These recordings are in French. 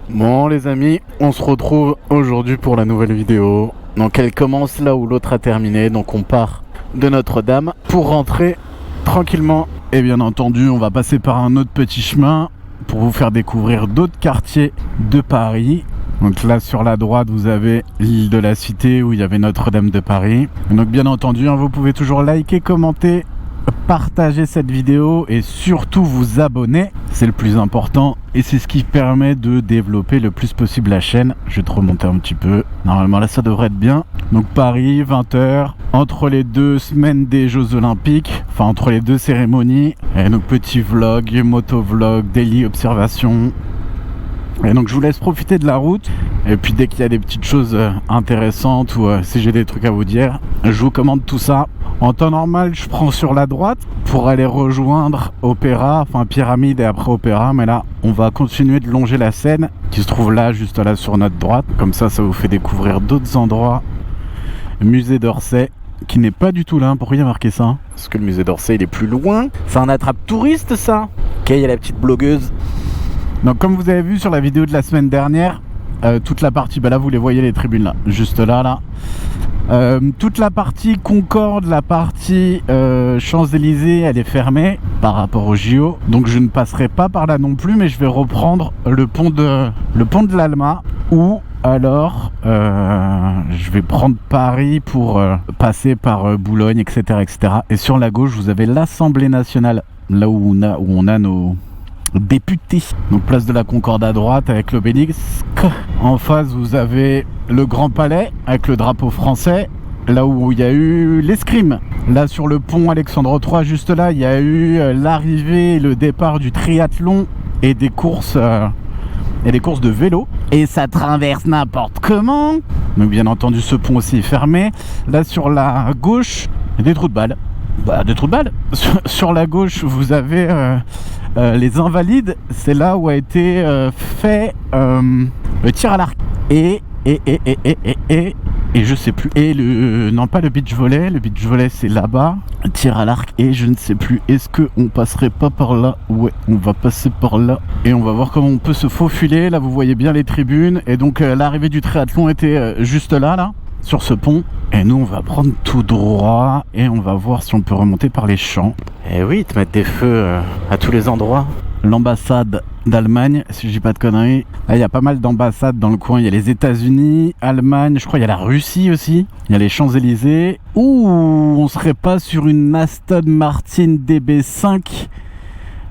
Bon les amis, on se retrouve aujourd'hui pour la nouvelle vidéo. Donc elle commence là où l'autre a terminé. Donc on part de Notre-Dame pour rentrer tranquillement. Et bien entendu on va passer par un autre petit chemin pour vous faire découvrir d'autres quartiers de Paris. Donc là sur la droite vous avez l'île de la Cité où il y avait Notre-Dame de Paris. Donc bien entendu vous pouvez toujours liker, commenter, partager cette vidéo et surtout vous abonner, c'est le plus important et c'est ce qui permet de développer le plus possible la chaîne. Je vais te remonter un petit peu, normalement là ça devrait être bien. Donc Paris, 20h, entre les deux semaines des Jeux Olympiques, enfin entre les deux cérémonies. Et donc petit vlog, motovlog, daily observation. Et donc je vous laisse profiter de la route. Et puis dès qu'il y a des petites choses intéressantes ou si j'ai des trucs à vous dire, je vous commande tout ça. En temps normal je prends sur la droite pour aller rejoindre Opéra, enfin Pyramide et après Opéra. Mais là on va continuer de longer la Seine qui se trouve là, juste là sur notre droite. Comme ça vous fait découvrir d'autres endroits. Musée d'Orsay qui n'est pas du tout là. Pourquoi il y a marqué ça? Parce que le musée d'Orsay il est plus loin. C'est un attrape-touriste ça. Ok, il y a la petite blogueuse. Donc comme vous avez vu sur la vidéo de la semaine dernière, toute la partie, bah là vous les voyez les tribunes là, juste là. Toute la partie Concorde, la partie Champs-Élysées, elle est fermée par rapport au JO. Donc je ne passerai pas par là non plus, mais je vais reprendre le pont de l'Alma ou alors je vais prendre Paris pour passer par Boulogne, etc., etc. Et sur la gauche, vous avez l'Assemblée nationale, là où on a nos députés. Donc place de la Concorde à droite avec l'obélisque. En face vous avez le Grand Palais avec le drapeau français, là où il y a eu l'escrime. Là sur le pont Alexandre III, juste là, il y a eu l'arrivée et le départ du triathlon et des courses de vélo. Et ça traverse n'importe comment. Donc bien entendu ce pont aussi est fermé. Là sur la gauche, il y a des trous de balles. Des trous de balles. Sur la gauche vous avez les Invalides, c'est là où a été fait le tir à l'arc et je sais plus. Et non pas le beach volley c'est là-bas, tir à l'arc et je ne sais plus. Est-ce que on passerait pas par là? Ouais, on va passer par là et on va voir comment on peut se faufiler. Là vous voyez bien les tribunes et donc l'arrivée du triathlon était juste là sur ce pont. Et nous on va prendre tout droit et on va voir si on peut remonter par les champs. Et oui, te mettre des feux à tous les endroits. L'ambassade d'Allemagne, si je dis pas de conneries. Là il y a pas mal d'ambassades dans le coin. Il y a les États-Unis, Allemagne, je crois il y a la Russie aussi. Il y a les Champs-Élysées. Ouh, on serait pas sur une Aston Martin DB5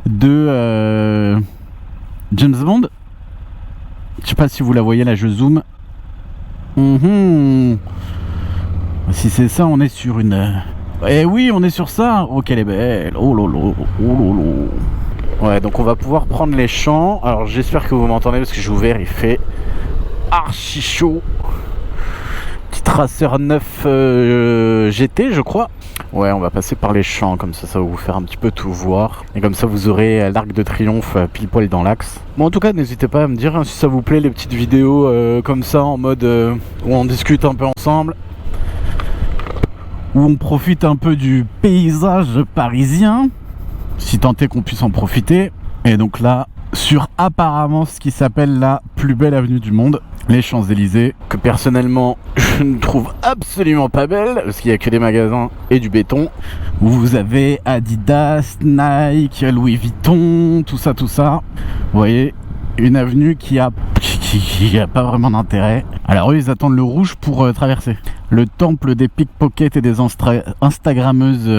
de James Bond? Je sais pas si vous la voyez là, je zoome. Si c'est ça, on est sur une... Eh oui, on est sur ça. Oh, qu'elle est belle. Oh lolo, oh lolo. Ouais, donc on va pouvoir prendre les champs. Alors j'espère que vous m'entendez parce que j'ai ouvert, il fait archi chaud. Petit Tracer 9 GT, je crois. Ouais, on va passer par les champs, comme ça va vous faire un petit peu tout voir. Et comme ça vous aurez l'Arc de Triomphe pile poil dans l'axe. Bon, en tout cas, n'hésitez pas à me dire si ça vous plaît, les petites vidéos comme ça, en mode où on discute un peu ensemble. Où on profite un peu du paysage parisien, si tant est qu'on puisse en profiter. Et donc là, sur apparemment ce qui s'appelle la plus belle avenue du monde, les Champs-Élysées, que personnellement je ne trouve absolument pas belle, parce qu'il n'y a que des magasins et du béton, où vous avez Adidas, Nike, Louis Vuitton, tout ça. Vous voyez, une avenue qui a pas vraiment d'intérêt. Alors eux ils attendent le rouge pour traverser. Le temple des pickpockets et des instagrammeuses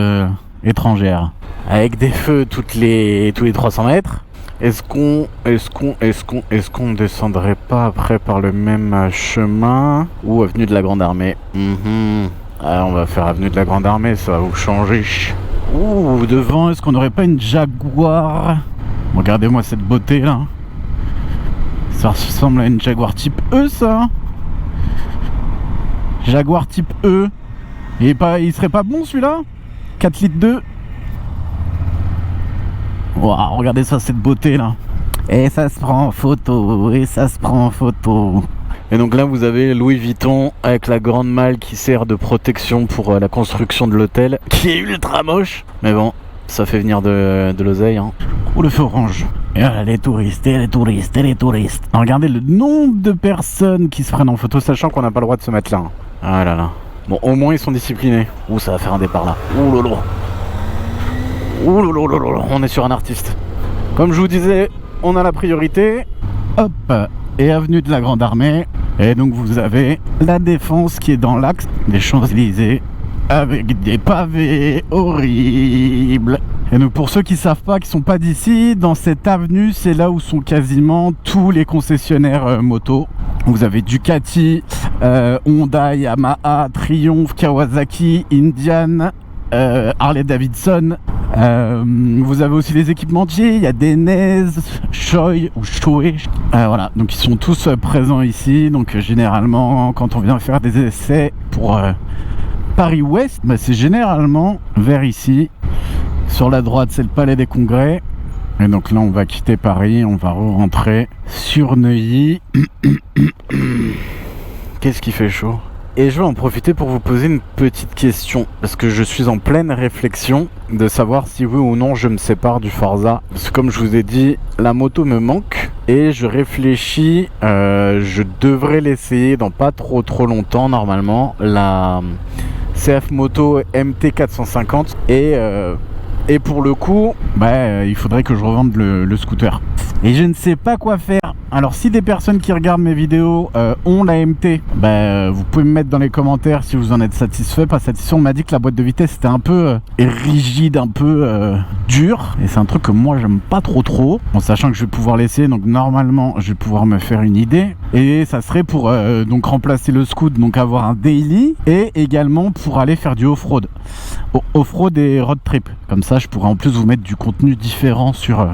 étrangères. Avec des feux tous les 300 mètres. Est-ce qu'on descendrait pas après par le même chemin ou avenue de la Grande Armée? Ah, on va faire avenue de la Grande Armée, ça va vous changer. Ouh, devant, est-ce qu'on n'aurait pas une Jaguar? Regardez-moi cette beauté là. Ça ressemble à une Jaguar type E, ça. Jaguar type E. Il serait pas bon celui-là? 4 litres 2. Waouh, regardez ça, cette beauté là. Et ça se prend en photo. Et donc là vous avez Louis Vuitton avec la grande malle qui sert de protection pour la construction de l'hôtel, qui est ultra moche. Mais bon, Ça fait venir de l'oseille, hein. Oh, le feu orange. Et voilà, les touristes, et les touristes, et les touristes. Regardez le nombre de personnes qui se prennent en photo, sachant qu'on n'a pas le droit de se mettre là, hein. Ah là là. Bon, au moins ils sont disciplinés. Ouh, ça va faire un départ là. Ouh lolo. Ouh lolo lolo. On est sur un artiste. Comme je vous disais, on a la priorité. Hop. Et avenue de la Grande Armée. Et donc vous avez la Défense qui est dans l'axe des Champs-Élysées avec des pavés horribles. Et donc pour ceux qui savent pas, qui sont pas d'ici, dans cette avenue, c'est là où sont quasiment tous les concessionnaires moto. Vous avez Ducati, Honda, Yamaha, Triumph, Kawasaki, Indian, Harley Davidson. Vous avez aussi les équipementiers, il y a Denez, Shoei ou Shoei. Voilà, donc ils sont tous présents ici. Donc généralement, quand on vient faire des essais pour Paris-Ouest, bah, c'est généralement vers ici. Sur la droite, c'est le Palais des Congrès. Et donc là, on va quitter Paris, on va rentrer sur Neuilly. Qu'est-ce qui fait chaud? Et je vais en profiter pour vous poser une petite question, parce que je suis en pleine réflexion de savoir si oui ou non je me sépare du Forza. Parce que comme je vous ai dit, la moto me manque et je réfléchis, je devrais l'essayer dans pas trop longtemps normalement, la CF Moto MT450 et pour le coup, bah, il faudrait que je revende le scooter. Et je ne sais pas quoi faire. Alors si des personnes qui regardent mes vidéos ont la MT, bah, vous pouvez me mettre dans les commentaires si vous en êtes satisfait. Pas satisfait, on m'a dit que la boîte de vitesse était un peu rigide, un peu dure. Et c'est un truc que moi j'aime pas trop. En sachant que je vais pouvoir l'essayer, donc normalement je vais pouvoir me faire une idée. Et ça serait pour donc remplacer le scoot, donc avoir un daily. Et également pour aller faire du off-road. Off-road et road trip. Comme ça je pourrais en plus vous mettre du contenu différent sur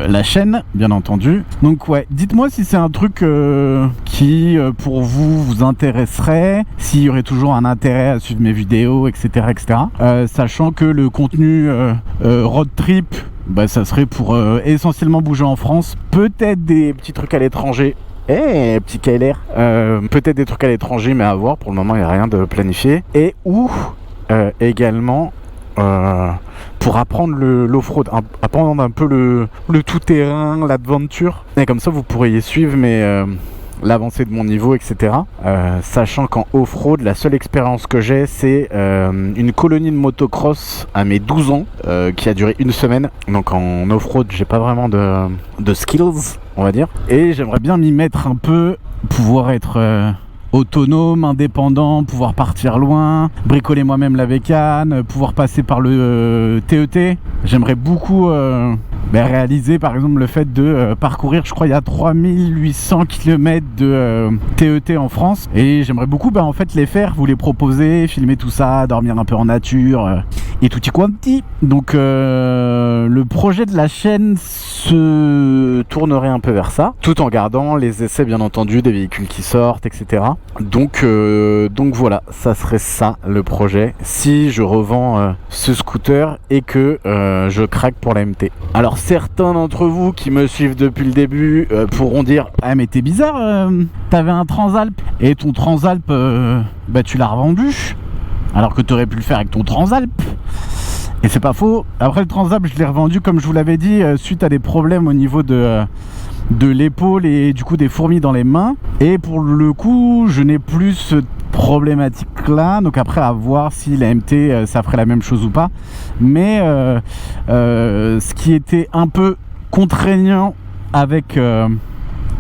la chaîne, bien entendu. Donc ouais, dites-moi si c'est un truc qui pour vous intéresserait, s'il y aurait toujours un intérêt à suivre mes vidéos, etc. Sachant que le contenu road trip, bah, ça serait pour essentiellement bouger en France, peut-être des petits trucs à l'étranger. Petit KLR, peut-être des trucs à l'étranger, mais à voir. Pour le moment il n'y a rien de planifié. Et ou également pour apprendre l'off-road, apprendre un peu le tout-terrain, l'aventure. Et comme ça, vous pourriez suivre l'avancée de mon niveau, etc. Sachant qu'en off-road, la seule expérience que j'ai, c'est une colonie de motocross à mes 12 ans, qui a duré une semaine. Donc en off-road, j'ai pas vraiment de skills, on va dire. Et j'aimerais bien m'y mettre un peu, pouvoir être autonome, indépendant, pouvoir partir loin, bricoler moi-même la bécane, pouvoir passer par le TET. J'aimerais beaucoup réaliser par exemple le fait de parcourir, je crois il y a 3800 km de TET en France, et j'aimerais beaucoup en fait les faire, vous les proposer, filmer tout ça, dormir un peu en nature et tutti quanti. Donc le projet de la chaîne se tournerait un peu vers ça, tout en gardant les essais bien entendu des véhicules qui sortent, etc. Donc voilà, ça serait ça le projet si je revends ce scooter et que je craque pour la MT. Alors certains d'entre vous qui me suivent depuis le début pourront dire « Ah mais t'es bizarre, t'avais un Transalp et ton Transalp tu l'as revendu alors que t'aurais pu le faire avec ton Transalp ». Et c'est pas faux. Après le Transalp je l'ai revendu comme je vous l'avais dit suite à des problèmes au niveau de l'épaule et du coup des fourmis dans les mains. Et pour le coup je n'ai plus ce problématique là, donc après à voir si la MT ça ferait la même chose ou pas. Mais ce qui était un peu contraignant avec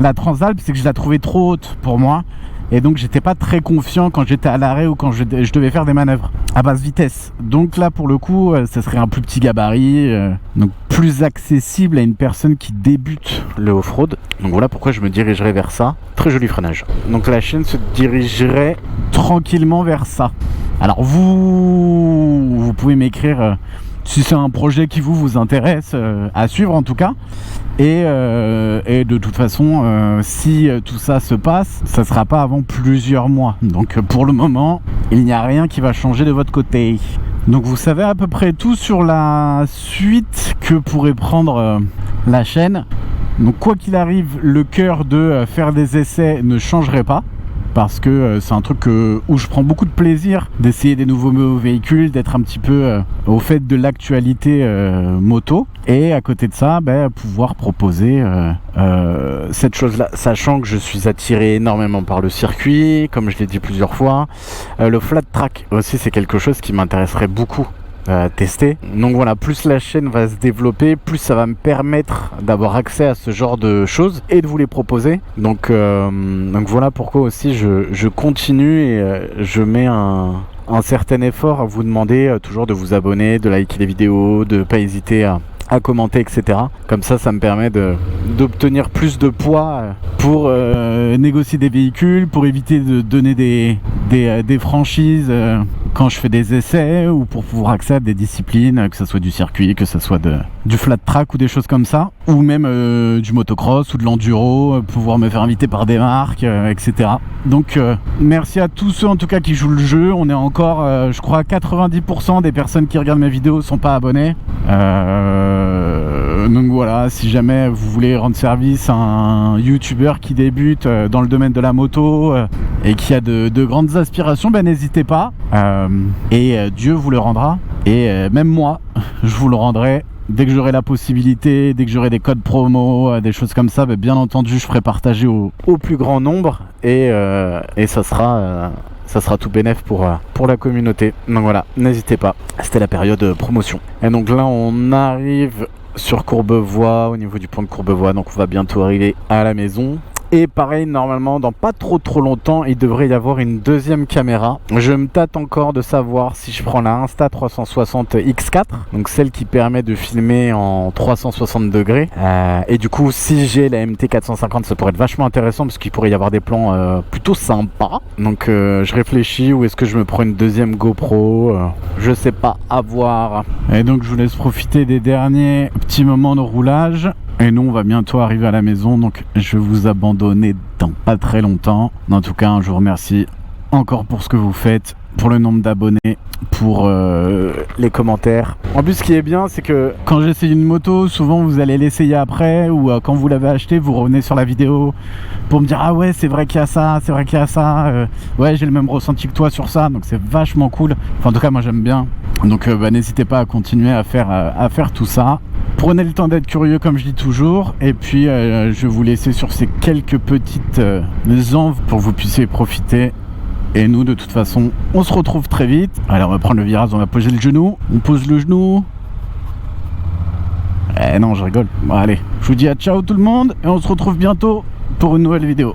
la Transalp, c'est que je la trouvais trop haute pour moi. Et donc j'étais pas très confiant quand j'étais à l'arrêt ou quand je devais faire des manœuvres à basse vitesse. Donc là pour le coup ça serait un plus petit gabarit, donc plus accessible à une personne qui débute le off-road. Donc voilà pourquoi je me dirigerais vers ça. Très joli freinage. Donc la chaîne se dirigerait tranquillement vers ça. Alors vous pouvez m'écrire si c'est un projet qui vous intéresse à suivre en tout cas. Et de toute façon si tout ça se passe, ça sera pas avant plusieurs mois. Donc pour le moment il n'y a rien qui va changer de votre côté. Donc vous savez à peu près tout sur la suite que pourrait prendre la chaîne. Donc quoi qu'il arrive, le cœur de faire des essais ne changerait pas. parce que c'est un truc où je prends beaucoup de plaisir d'essayer des nouveaux véhicules, d'être un petit peu au fait de l'actualité moto, et à côté de ça pouvoir proposer cette chose-là, sachant que je suis attiré énormément par le circuit, comme je l'ai dit plusieurs fois. Le flat track aussi, c'est quelque chose qui m'intéresserait beaucoup tester. Donc voilà, plus la chaîne va se développer, plus ça va me permettre d'avoir accès à ce genre de choses et de vous les proposer. Donc voilà pourquoi aussi je continue et je mets un certain effort à vous demander toujours de vous abonner, de liker les vidéos, de pas hésiter à commenter, etc. Comme ça me permet d'obtenir plus de poids pour négocier des véhicules, pour éviter de donner des franchises quand je fais des essais, ou pour pouvoir accéder à des disciplines, que ce soit du circuit, que ce soit du flat track ou des choses comme ça, ou même du motocross ou de l'enduro, pouvoir me faire inviter par des marques, etc. Donc merci à tous ceux en tout cas qui jouent le jeu. On est encore, je crois, 90% des personnes qui regardent mes vidéos sont pas abonnées. Donc voilà, si jamais vous voulez rendre service à un youtubeur qui débute dans le domaine de la moto et qui a de grandes aspirations, n'hésitez pas, et Dieu vous le rendra, et même moi je vous le rendrai dès que j'aurai la possibilité, dès que j'aurai des codes promo, des choses comme ça. Bien entendu, je ferai partager au plus grand nombre, et ça sera tout bénef pour la communauté. Donc voilà, n'hésitez pas, c'était la période promotion. Et donc là on arrive sur Courbevoie, au niveau du pont de Courbevoie, donc on va bientôt arriver à la maison. Et pareil, normalement, dans pas trop longtemps, il devrait y avoir une deuxième caméra. Je me tâte encore de savoir si je prends la Insta360 X4, donc celle qui permet de filmer en 360 degrés. Et du coup, si j'ai la MT450, ça pourrait être vachement intéressant, parce qu'il pourrait y avoir des plans plutôt sympas. Donc je réfléchis, ou est-ce que je me prends une deuxième GoPro, je sais pas, à voir. Et donc je vous laisse profiter des derniers petits moments de roulage. Et nous on va bientôt arriver à la maison, donc je vais vous abandonner dans pas très longtemps. En tout cas, je vous remercie encore pour ce que vous faites, pour le nombre d'abonnés, pour les commentaires. En plus, ce qui est bien, c'est que quand j'essaye une moto, souvent vous allez l'essayer après, ou quand vous l'avez acheté, vous revenez sur la vidéo pour me dire ah ouais, c'est vrai qu'il y a ça, c'est vrai qu'il y a ça, ouais, j'ai le même ressenti que toi sur ça, donc c'est vachement cool. Enfin, en tout cas, moi j'aime bien. Donc n'hésitez pas à continuer à faire tout ça. Prenez le temps d'être curieux, comme je dis toujours, et puis je vais vous laisser sur ces quelques petites enves pour que vous puissiez profiter. Et nous, de toute façon, on se retrouve très vite. Allez, on va prendre le virage, on va poser le genou. On pose le genou. Eh non, je rigole. Bon, allez, je vous dis à ciao tout le monde, et on se retrouve bientôt pour une nouvelle vidéo.